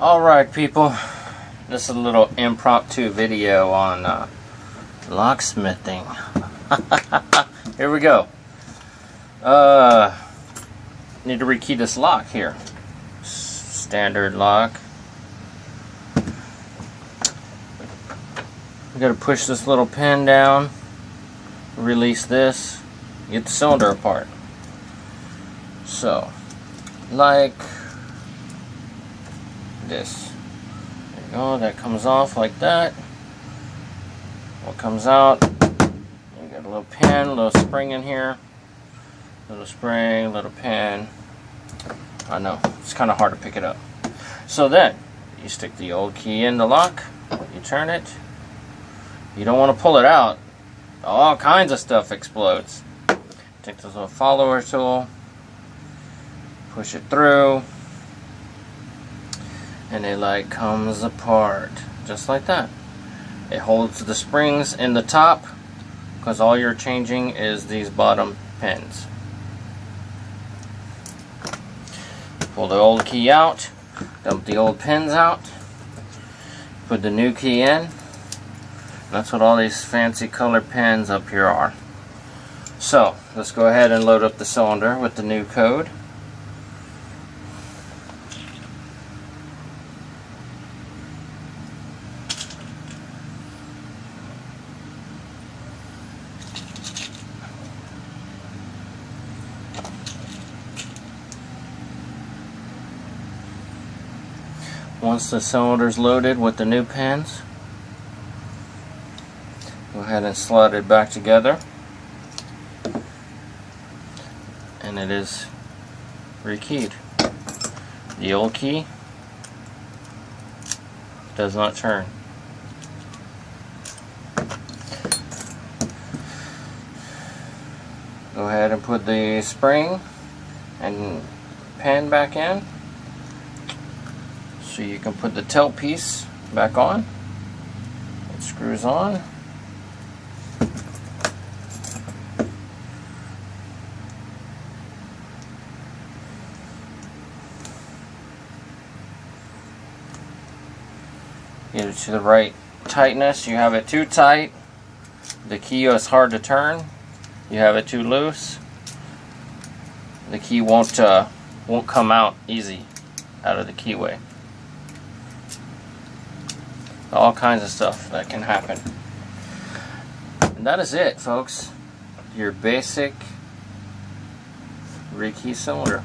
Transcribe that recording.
Alright people, this is a little impromptu video on locksmithing. Here we go. Need to rekey this lock here. Standard lock. We gotta push this little pin down, release this, get the cylinder apart. So, like this. There you go, that comes off like that. What comes out, you got a little pin, a little spring in here. Little spring, little pin. I know, it's kind of hard to pick it up. So then, you stick the old key in the lock, you turn it. You don't want to pull it out. All kinds of stuff explodes. Take this little follower tool, push it through, and it like comes apart just like that. It holds the springs in the top because all you're changing is these bottom pins. Pull the old key out, dump the old pins out, put the new key in. That's what all these fancy color pins up here are. So let's go ahead and load up the cylinder with the new code. Once the cylinder is loaded with the new pins, go ahead and slide it back together, and it is rekeyed. The old key does not turn. Go ahead and put the spring and pin back in so you can put the tail piece back on. It screws on. Get it to the right tightness. You have it too tight, the key is hard to turn. You have it too loose, the key won't come out easy out of the keyway. All kinds of stuff that can happen. And that is it, folks. Your basic rekey cylinder.